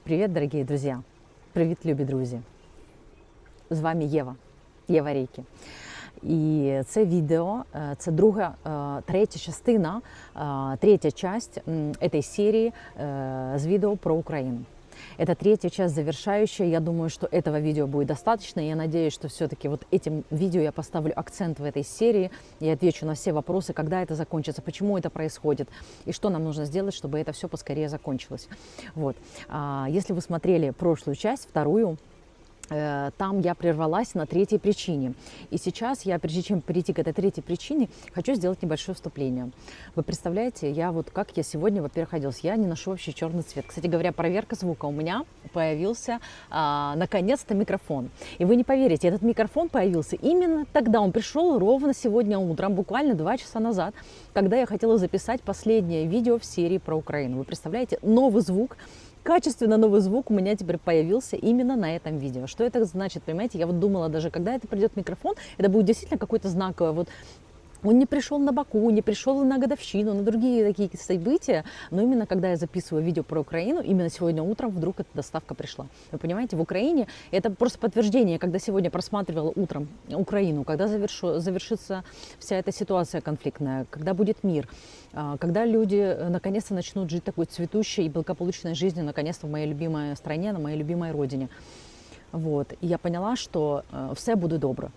Привіт, дорогі друзі! Привіт, любі друзі! З вами Єва Рейкі. І це відео, це третя частина, третья часть этой серии с видео про Украину. Это третья часть завершающая. Я думаю, что этого видео будет достаточно. Я надеюсь, что все-таки вот этим видео я поставлю акцент в этой серии и отвечу на все вопросы, когда это закончится, почему это происходит и что нам нужно сделать, чтобы это все поскорее закончилось. Вот. Если вы смотрели прошлую часть, вторую, там я прервалась на третьей причине. И сейчас я, прежде чем перейти к этой третьей причине, хочу сделать небольшое вступление. Вы представляете, как я сегодня, во-первых, оделась. Я не ношу вообще черный цвет. Кстати говоря, проверка звука. У меня появился наконец-то микрофон. И вы не поверите, этот микрофон появился именно тогда. Он пришел ровно сегодня утром, буквально 2 часа назад, когда я хотела записать последнее видео в серии про Украину. Вы представляете, новый звук. Качественно новый звук у меня теперь появился именно на этом видео. Что это значит, понимаете? Я вот думала даже, когда это придет микрофон, это будет действительно какой-то знаковый. Вот он не пришел на Баку, не пришел на годовщину, на другие такие события, но именно когда я записываю видео про Украину, именно сегодня утром вдруг эта доставка пришла. Вы понимаете, в Украине это просто подтверждение, когда сегодня просматривала утром Украину, когда завершится вся эта ситуация конфликтная, когда будет мир, когда люди наконец-то начнут жить такой цветущей и благополучной жизнью, наконец-то в моей любимой стране, на моей любимой родине. Вот. И я поняла, що все буде добре.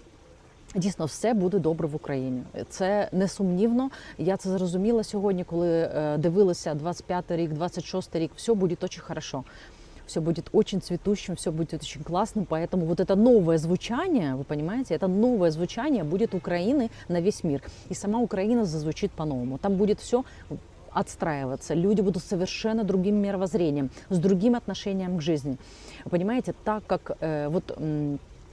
Дійсно, все буде добре в Україні. Це несумнівно. Я це зрозуміла сьогодні, коли дивилася 25-й рік, 26-й рік. Все буде дуже хорошо. Все будет очень цветущим, все будет очень классным. Поэтому вот это новое звучание, вы понимаете, это новое звучание будет Украины на весь мир. И сама Украина зазвучит по-новому. Там будет все отстраиваться. Люди будут совершенно другим мировоззрением, с другим отношением к жизни. Вы понимаете, так как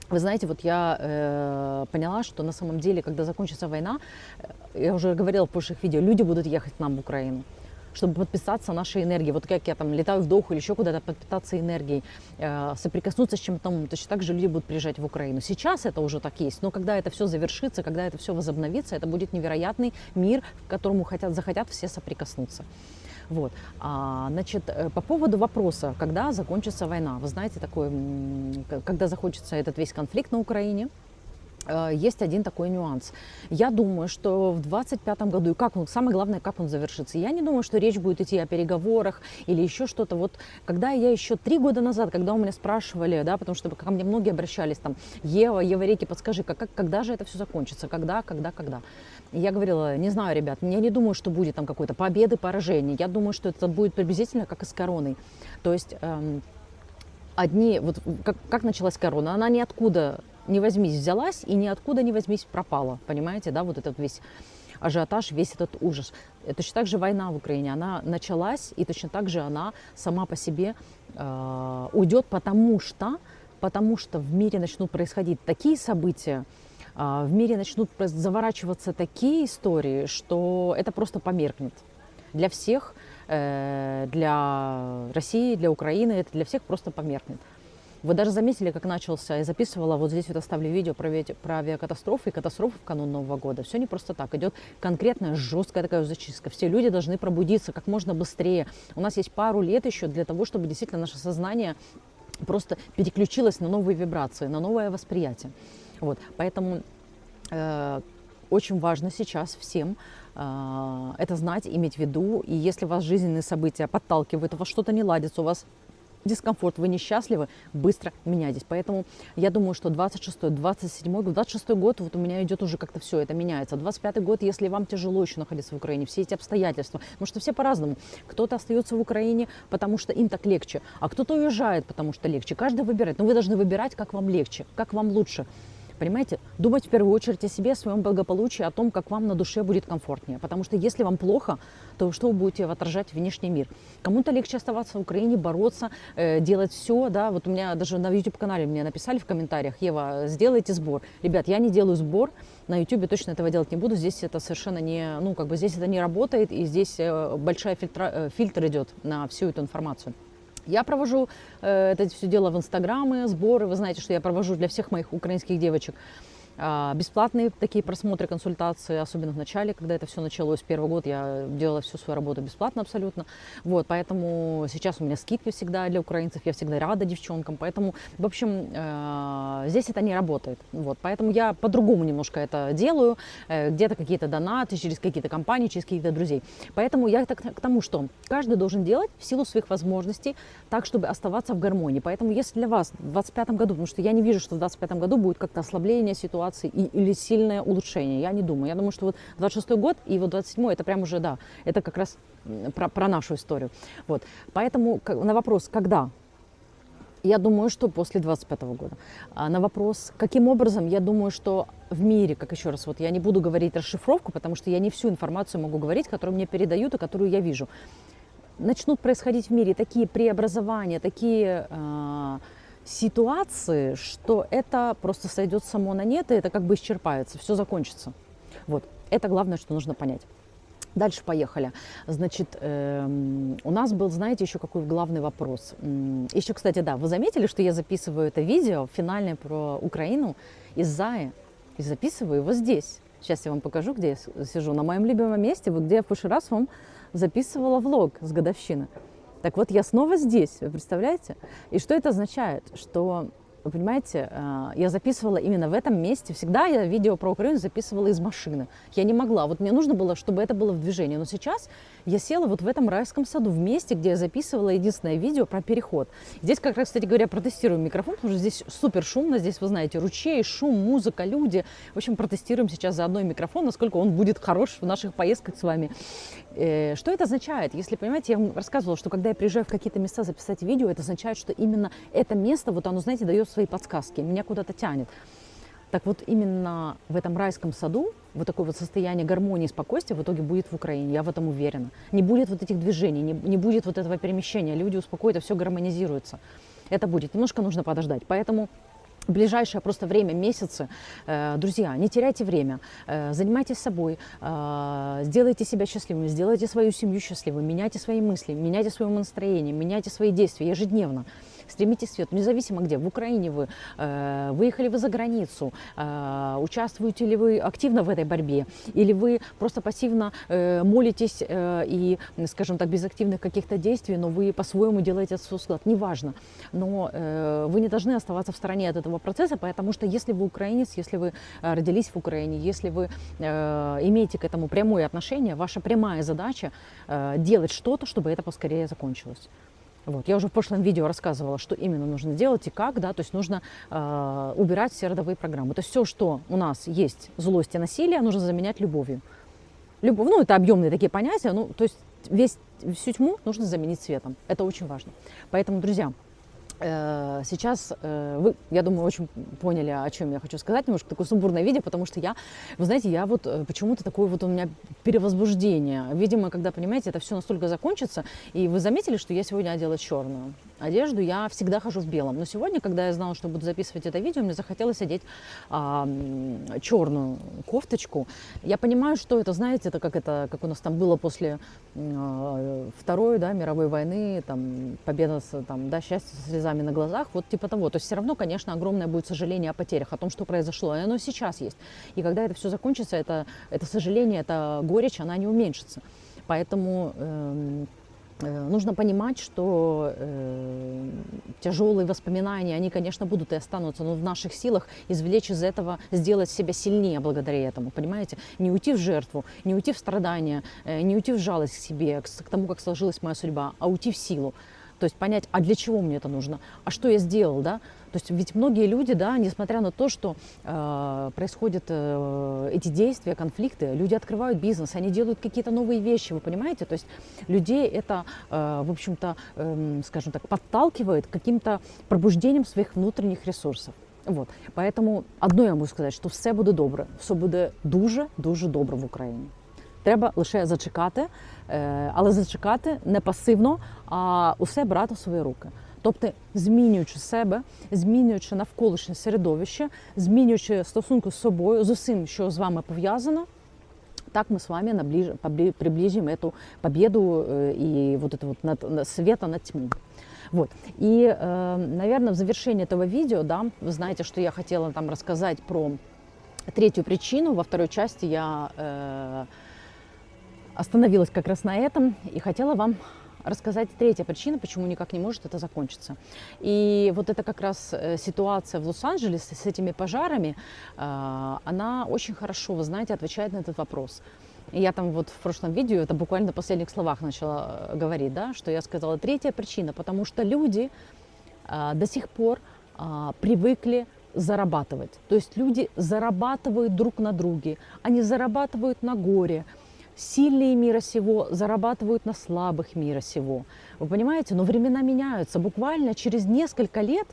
вы знаете, вот я поняла, что на самом деле, когда закончится война, я уже говорила в прошлых видео, люди будут ехать к нам в Украину, чтобы подписаться нашей энергией. Вот как я там летаю в Доху или еще куда-то, подпитаться энергией, соприкоснуться с чем-то новым. Точно так же люди будут приезжать в Украину. Сейчас это уже так есть, но когда это все завершится, когда это все возобновится, это будет невероятный мир, к которому захотят все соприкоснуться. Вот. Значит, по поводу вопроса, когда закончится война. Вы знаете, когда закончится этот весь конфликт на Украине, есть один такой нюанс. Я думаю, что в 2025 году, и самое главное, как он завершится. Я не думаю, что речь будет идти о переговорах или еще что-то. Вот когда я еще 3 года назад, когда у меня спрашивали, да, потому что ко мне многие обращались, там, Ева Рейки, подскажи, когда же это все закончится, когда? И я говорила, не знаю, ребят, я не думаю, что будет там какой-то победы, поражения. Я думаю, что это будет приблизительно как и с короной. То есть как началась корона, она ниоткуда не возьмись взялась и ниоткуда не возьмись пропала, понимаете, да, вот этот весь ажиотаж, весь этот ужас. Точно так же война в Украине, она началась, и точно так же она сама по себе уйдет, потому что в мире начнут происходить такие события, в мире начнут заворачиваться такие истории, что это просто померкнет. Для всех, для России, для Украины, это для всех просто померкнет. Вы даже заметили, как начался, я записывала, вот здесь вот оставлю видео про авиакатастрофы и катастрофы в канун Нового года. Все не просто так, идет конкретная жесткая такая зачистка. Все люди должны пробудиться как можно быстрее. У нас есть пару лет еще для того, чтобы действительно наше сознание просто переключилось на новые вибрации, на новое восприятие. Вот. Поэтому очень важно сейчас всем это знать, иметь в виду. И если вас жизненные события подталкивают, у вас что-то не ладится, у вас дискомфорт, вы несчастливы, быстро меняйтесь. Поэтому я думаю, что 26-й, 27-й, 26-й год, вот у меня идет уже как-то все это меняется. 25-й год, если вам тяжело еще находиться в Украине, все эти обстоятельства, потому что все по-разному. Кто-то остается в Украине, потому что им так легче, а кто-то уезжает, потому что легче. Каждый выбирает. Но вы должны выбирать, как вам легче, как вам лучше. Понимаете? Думать в первую очередь о себе, о своем благополучии, о том, как вам на душе будет комфортнее. Потому что если вам плохо, то что вы будете отражать в внешний мир? Кому-то легче оставаться в Украине, бороться, делать все. Да? Вот у меня даже на YouTube-канале мне написали в комментариях: Ева, сделайте сбор. Ребят, я не делаю сбор, на YouTube точно этого делать не буду. Здесь это совершенно здесь это не работает, и здесь большой фильтр идет на всю эту информацию. Я провожу это все дело в Инстаграме, сборы. Вы знаете, что я провожу для всех моих украинских девочек. Бесплатные такие просмотры, консультации, особенно в начале, когда это все началось. Первый год я делала всю свою работу бесплатно абсолютно. Вот, поэтому сейчас у меня скидки всегда для украинцев, я всегда рада девчонкам. Поэтому, в общем, здесь это не работает. Вот, поэтому я по-другому немножко это делаю. Где-то какие-то донаты через какие-то компании, через каких-то друзей. Поэтому я к тому, что каждый должен делать в силу своих возможностей так, чтобы оставаться в гармонии. Поэтому если для вас в 2025 году, потому что я не вижу, что в 2025 году будет как-то ослабление ситуации, или сильное улучшение. Я не думаю. Я думаю, что вот 26-й год и вот 27-й это прям уже, да, это как раз про нашу историю. Вот. Поэтому на вопрос, когда? Я думаю, что после 25-го года. А на вопрос, каким образом, я думаю, что в мире, как еще раз, вот я не буду говорить расшифровку, потому что я не всю информацию могу говорить, которую мне передают и которую я вижу. Начнут происходить в мире такие преобразования, такие ситуации, что это просто сойдет само на нет, и это как бы исчерпается, все закончится. Вот, это главное, что нужно понять. Дальше поехали. Значит, у нас был, знаете, еще какой главный вопрос. Еще, кстати, да, вы заметили, что я записываю это видео финальное про Украину из Заи, и записываю его здесь. Сейчас я вам покажу, где я сижу, на моем любимом месте, вот где я в прошлый раз вам записывала влог с годовщины. Так вот, я снова здесь, вы представляете? И что это означает? Что, вы понимаете, я записывала именно в этом месте. Всегда я видео про Украину записывала из машины. Я не могла. Вот мне нужно было, чтобы это было в движении. Но сейчас я села вот в этом райском саду, в месте, где я записывала единственное видео про переход. Здесь как раз, кстати говоря, протестируем микрофон, потому что здесь супер шумно. Здесь, вы знаете, ручей, шум, музыка, люди. В общем, протестируем сейчас заодно и микрофон, насколько он будет хорош в наших поездках с вами. Что это означает? Если, понимаете, я вам рассказывала, что когда я приезжаю в какие-то места записать видео, это означает, что именно это место, вот оно, знаете, дает свои подсказки, меня куда-то тянет. Так вот, именно в этом райском саду вот такое вот состояние гармонии и спокойствия в итоге будет в Украине, я в этом уверена. Не будет вот этих движений, не будет вот этого перемещения, люди успокоятся, все гармонизируется. Это будет, немножко нужно подождать. Поэтому в ближайшее просто время, месяцы, друзья, не теряйте время, занимайтесь собой, сделайте себя счастливыми, сделайте свою семью счастливой, меняйте свои мысли, меняйте свое настроение, меняйте свои действия ежедневно. Стремитесь к свету, независимо где. В Украине вы, выехали вы за границу, участвуете ли вы активно в этой борьбе, или вы просто пассивно молитесь и, скажем так, без активных каких-то действий, но вы по-своему делаете свой вклад. Неважно. Но вы не должны оставаться в стороне от этого процесса, потому что если вы украинец, если вы родились в Украине, если вы имеете к этому прямое отношение, ваша прямая задача делать что-то, чтобы это поскорее закончилось. Вот. Я уже в прошлом видео рассказывала, что именно нужно делать и как, да, то есть нужно убирать все родовые программы. То есть все, что у нас есть злость и насилие, нужно заменять любовью. Любовь, ну, это объемные такие понятия, ну, то есть всю тьму нужно заменить светом. Это очень важно. Поэтому, друзья, сейчас вы, я думаю, очень поняли, о чем я хочу сказать, немножко такое сумбурное видео, потому что вы знаете, я вот почему-то такое вот у меня перевозбуждение. Видимо, когда, понимаете, это все настолько закончится, и вы заметили, что я сегодня одела черную одежду, я всегда хожу в белом. Но сегодня, когда я знала, что буду записывать это видео, мне захотелось одеть черную кофточку. Я понимаю, что это, знаете, это как у нас там было после Второй, да, мировой войны, там, победа, там, да, счастье со слезами на глазах, вот типа того. То есть все равно, конечно, огромное будет сожаление о потерях, о том, что произошло, и оно сейчас есть. И когда это все закончится, это сожаление, это горечь, она не уменьшится. Поэтому нужно понимать, что тяжелые воспоминания, они, конечно, будут и останутся, но в наших силах извлечь из этого, сделать себя сильнее благодаря этому, понимаете? Не уйти в жертву, не уйти в страдания, не уйти в жалость к себе, к тому, как сложилась моя судьба, а уйти в силу. То есть понять, а для чего мне это нужно, а что я сделал, да? То есть ведь многие люди, да, несмотря на то, что происходят эти действия, конфликты, люди открывают бизнес, они делают какие-то новые вещи, вы понимаете? То есть людей это, в общем-то, скажем так, подталкивает к каким-то пробуждением своих внутренних ресурсов. Вот. Поэтому одно я могу сказати, що все буде добре, все буде дуже добре в Україні. Треба лише зачекати, але зачекати не пасивно, а усе брати в свої руки. Тобто, змінюючи себе, змінюючи навколишнє середовище, змінюючи стосунки з собою, з усім, що з вами пов'язано, так мы с вами приблизим эту победу и вот это вот света над тьмой. Вот. И, наверное, в завершении этого видео, да, вы знаете, что я хотела там рассказать про третью причину. Во второй части я остановилась как раз на этом и хотела вам рассказать третья причина, почему никак не может это закончиться. И вот это как раз ситуация в Лос-Анджелесе с этими пожарами, она очень хорошо, вы знаете, отвечает на этот вопрос. И я там вот в прошлом видео, это буквально на последних словах начала говорить, да, что я сказала третья причина, потому что люди до сих пор привыкли зарабатывать. То есть люди зарабатывают друг на друге, они зарабатывают на горе. Сильные мира сего зарабатывают на слабых мира сего. Вы понимаете? Но времена меняются. Буквально через несколько лет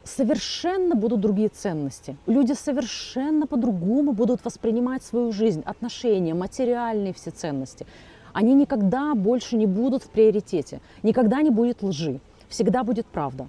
совершенно будут другие ценности. Люди совершенно по-другому будут воспринимать свою жизнь, отношения, материальные все ценности. Они никогда больше не будут в приоритете. Никогда не будет лжи. Всегда будет правда.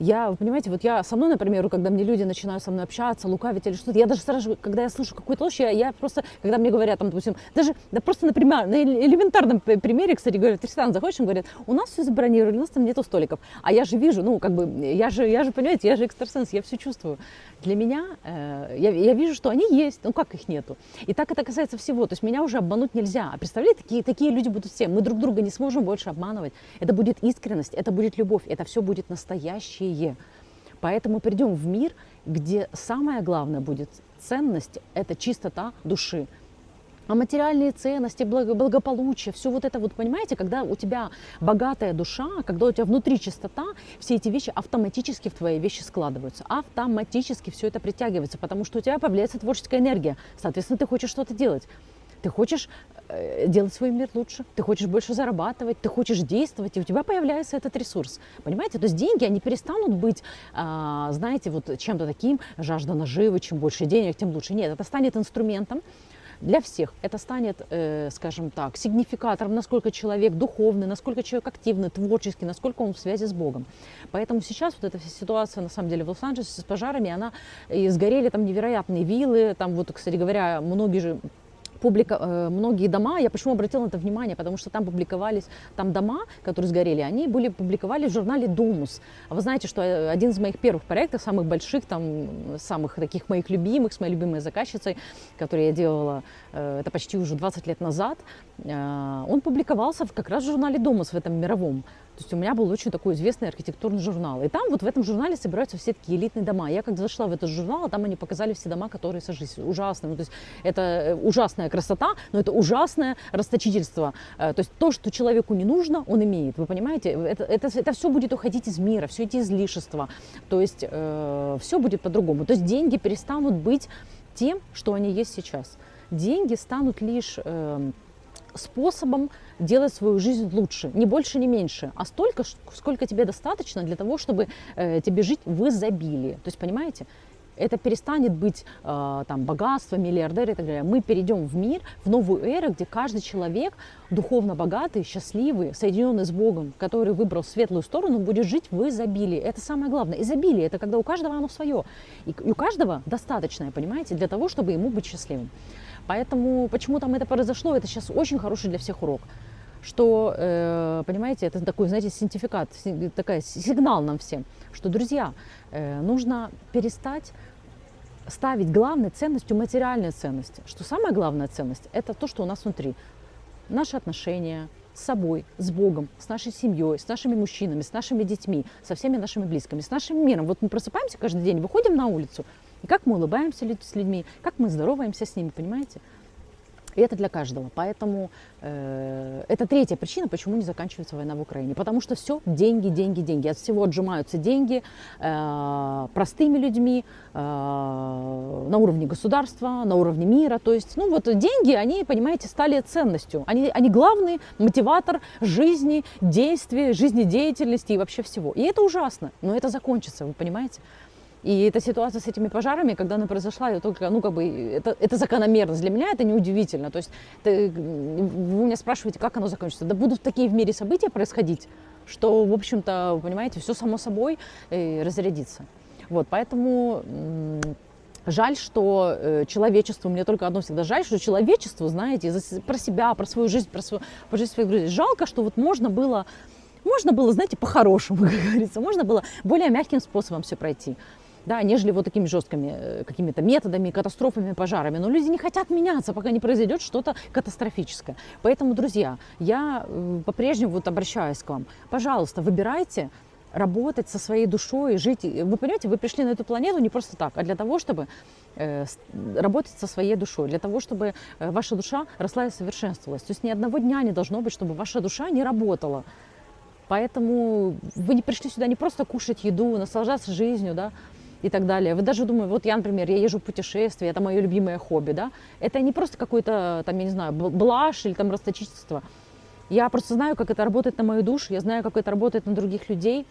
Вы понимаете, вот я со мной, например, когда мне люди начинают со мной общаться, лукавить или что-то, я даже сразу, когда я слышу какую-то ложь, я просто, когда мне говорят, там, допустим, даже да просто, например, на элементарном примере, кстати, говорят, в ресторан заходишь, говорят, у нас все забронировали, у нас там нету столиков. А я же вижу, ну, как бы, я же, понимаете, я же экстрасенс, я все чувствую. Для меня, я вижу, что они есть, ну, как их нету. И так это касается всего, то есть меня уже обмануть нельзя. А представляете, такие люди будут все, мы друг друга не сможем больше обманывать. Это будет искренность, это будет любовь, это все будет настоящее. Поэтому придем в мир, где самое главное будет ценность – это чистота души. А материальные ценности, благополучие, все вот это вот, понимаете, когда у тебя богатая душа, когда у тебя внутри чистота, все эти вещи автоматически в твои вещи складываются. Автоматически все это притягивается, потому что у тебя появляется творческая энергия. Соответственно, ты хочешь что-то делать. Ты хочешь делать свой мир лучше, ты хочешь больше зарабатывать, ты хочешь действовать, и у тебя появляется этот ресурс. Понимаете? То есть деньги, они перестанут быть, знаете, вот чем-то таким, жажда наживы, чем больше денег, тем лучше. Нет, это станет инструментом для всех. Это станет, скажем так, сигнификатором, насколько человек духовный, насколько человек активный, творческий, насколько он в связи с Богом. Поэтому сейчас вот эта вся ситуация, на самом деле, в Лос-Анджелесе с пожарами, и сгорели там невероятные виллы, там вот, кстати говоря, многие дома, я почему обратила на это внимание, потому что там публиковались, там дома, которые сгорели, они публиковали в журнале «Домус». А вы знаете, что один из моих первых проектов, самых больших, там, самых таких моих любимых, с моей любимой заказчицей, которую я делала, это почти уже 20 лет назад, он публиковался как раз в журнале «Домус», в этом мировом. То есть у меня был очень такой известный архитектурный журнал. И там вот в этом журнале собираются все такие элитные дома. Я когда зашла в этот журнал, а там они показали все дома, которые сожглись. Ужасные. Ну, то есть это ужасная красота, но это ужасное расточительство. То есть то, что человеку не нужно, он имеет. Вы понимаете? Это все будет уходить из мира, все эти излишества. То есть все будет по-другому. То есть деньги перестанут быть тем, что они есть сейчас. Деньги станут лишь способом делать свою жизнь лучше, не больше, не меньше, а столько, сколько тебе достаточно для того, чтобы тебе жить в изобилии. То есть, понимаете, это перестанет быть там, богатством, миллиардеры и так далее. Мы перейдем в мир, в новую эру, где каждый человек духовно богатый, счастливый, соединенный с Богом, который выбрал светлую сторону, будет жить в изобилии. Это самое главное. Изобилие – это когда у каждого оно свое. И у каждого достаточное, понимаете, для того, чтобы ему быть счастливым. Поэтому почему там это произошло, это сейчас очень хороший для всех урок. Что, понимаете, это такой, знаете, сертификат, такой сигнал нам всем, что, друзья, нужно перестать ставить главной ценностью материальные ценности. Что самая главная ценность – это то, что у нас внутри. Наши отношения с собой, с Богом, с нашей семьей, с нашими мужчинами, с нашими детьми, со всеми нашими близкими, с нашим миром. Вот мы просыпаемся каждый день, выходим на улицу, и как мы улыбаемся с людьми, как мы здороваемся с ними, понимаете? И это для каждого. Поэтому это третья причина, почему не заканчивается война в Украине. Потому что все деньги, деньги, деньги. От всего отжимаются деньги простыми людьми на уровне государства, на уровне мира. То есть, ну вот деньги, они, понимаете, стали ценностью. Они главный мотиватор жизни, действия, жизнедеятельности и вообще всего. И это ужасно, но это закончится, вы понимаете? И эта ситуация с этими пожарами, когда она произошла, я только, ну, как бы, это закономерность. Для меня это неудивительно. То есть вы меня спрашиваете, как оно закончится. Да будут такие в мире события происходить, что, в общем-то, вы понимаете, все само собой разрядится. Вот, поэтому жаль, что человечеству, мне только одно всегда жаль, что человечеству, знаете, про себя, про свою жизнь, про жизнь своих друзей. Жалко, что вот можно было, знаете, по-хорошему, как говорится, можно было более мягким способом все пройти. да, нежели вот такими жесткими какими-то методами, катастрофами, пожарами. Но люди не хотят меняться, пока не произойдет что-то катастрофическое. Поэтому, друзья, я по-прежнему вот обращаюсь к вам. Пожалуйста, выбирайте работать со своей душой, жить. Вы понимаете, вы пришли на эту планету не просто так, а для того, чтобы работать со своей душой, для того, чтобы ваша душа росла и совершенствовалась. То есть ни одного дня не должно быть, чтобы ваша душа не работала. Поэтому вы не пришли сюда не просто кушать еду, наслаждаться жизнью, да, и так далее. Вы даже думаете, вот я, например, я езжу в путешествия, это мое любимое хобби, да. Это не просто какой-то, там, я не знаю, блажь или там расточительство. Я просто знаю, как это работает на мою душу, я знаю, как это работает на других людей.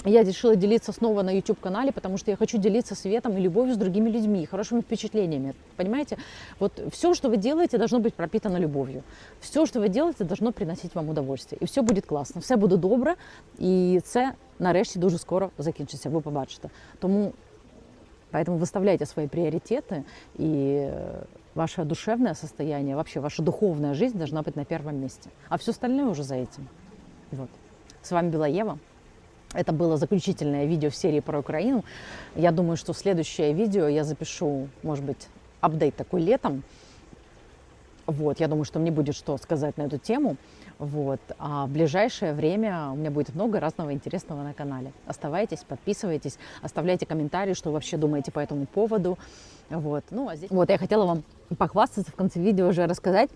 Я решила делиться снова на YouTube-канале, потому что я хочу делиться светом и любовью с другими людьми, хорошими впечатлениями. Понимаете? Вот все, что вы делаете, должно быть пропитано любовью. Все, что вы делаете, должно приносить вам удовольствие. І все буде класно, все буде добре. І це, нарешті, дуже скоро закінчиться, ви побачите. Поэтому выставляйте свои приоритеты, и ваше душевное состояние, вообще ваша духовная жизнь должна быть на первом месте. А все остальное уже за этим. Вот. С вами была Ева. Это было заключительное видео в серии про Украину. Я думаю, что следующее видео я запишу, может быть, апдейт такой летом. Вот, я думаю, что мне будет что сказать на эту тему. Вот. А в ближайшее время у меня будет много разного интересного на канале. Оставайтесь, подписывайтесь, оставляйте комментарии, что вы вообще думаете по этому поводу. Вот. Ну, а здесь... вот я хотела вам похвастаться в конце видео, уже рассказать,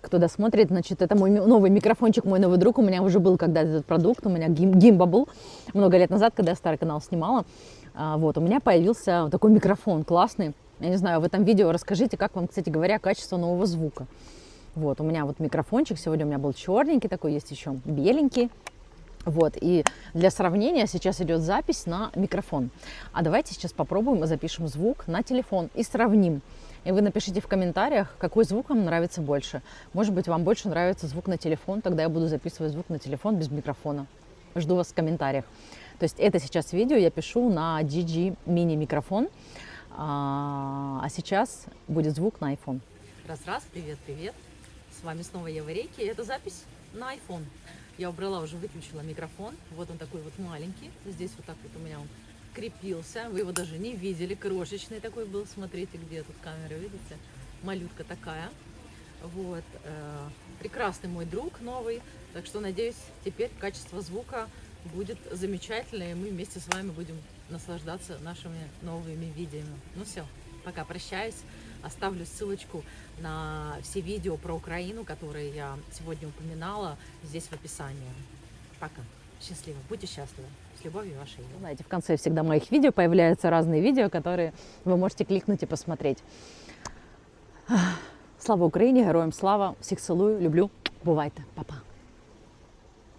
кто досмотрит. Значит, это мой новый микрофончик, мой новый друг. У меня уже был когда-то этот продукт, у меня гимба был много лет назад, когда я старый канал снимала. Вот, у меня появился такой микрофон классный. Я не знаю, в этом видео расскажите, как вам, кстати говоря, качество нового звука. Вот, у меня вот микрофончик, сегодня у меня был черненький такой, есть еще беленький. Вот, и для сравнения сейчас идет запись на микрофон. А давайте сейчас попробуем и запишем звук на телефон и сравним. И вы напишите в комментариях, какой звук вам нравится больше. Может быть, вам больше нравится звук на телефон, тогда я буду записывать звук на телефон без микрофона. Жду вас в комментариях. То есть это сейчас видео я пишу на GG мини-микрофон, а сейчас будет звук на iPhone. Раз-раз, привет-привет. С вами снова Ева Рейки, и это запись на iPhone. Я убрала, уже выключила микрофон. Вот он такой вот маленький. Здесь вот так вот у меня он крепился. Вы его даже не видели. Крошечный такой был. Смотрите, где тут камера, видите? Малютка такая. Вот. Прекрасный мой друг новый. Так что, надеюсь, теперь качество звука будет замечательное. И мы вместе с вами будем наслаждаться нашими новыми видеями. Ну все, пока, прощаюсь. Оставлю ссылочку на все видео про Украину, которые я сегодня упоминала, здесь в описании. Пока. Счастливо. Будьте счастливы. С любовью, ваша Ева. Знаете, в конце всегда моих видео появляются разные видео, которые вы можете кликнуть и посмотреть. Слава Украине, героям слава. Всех целую, люблю. Бувайте. Па-па.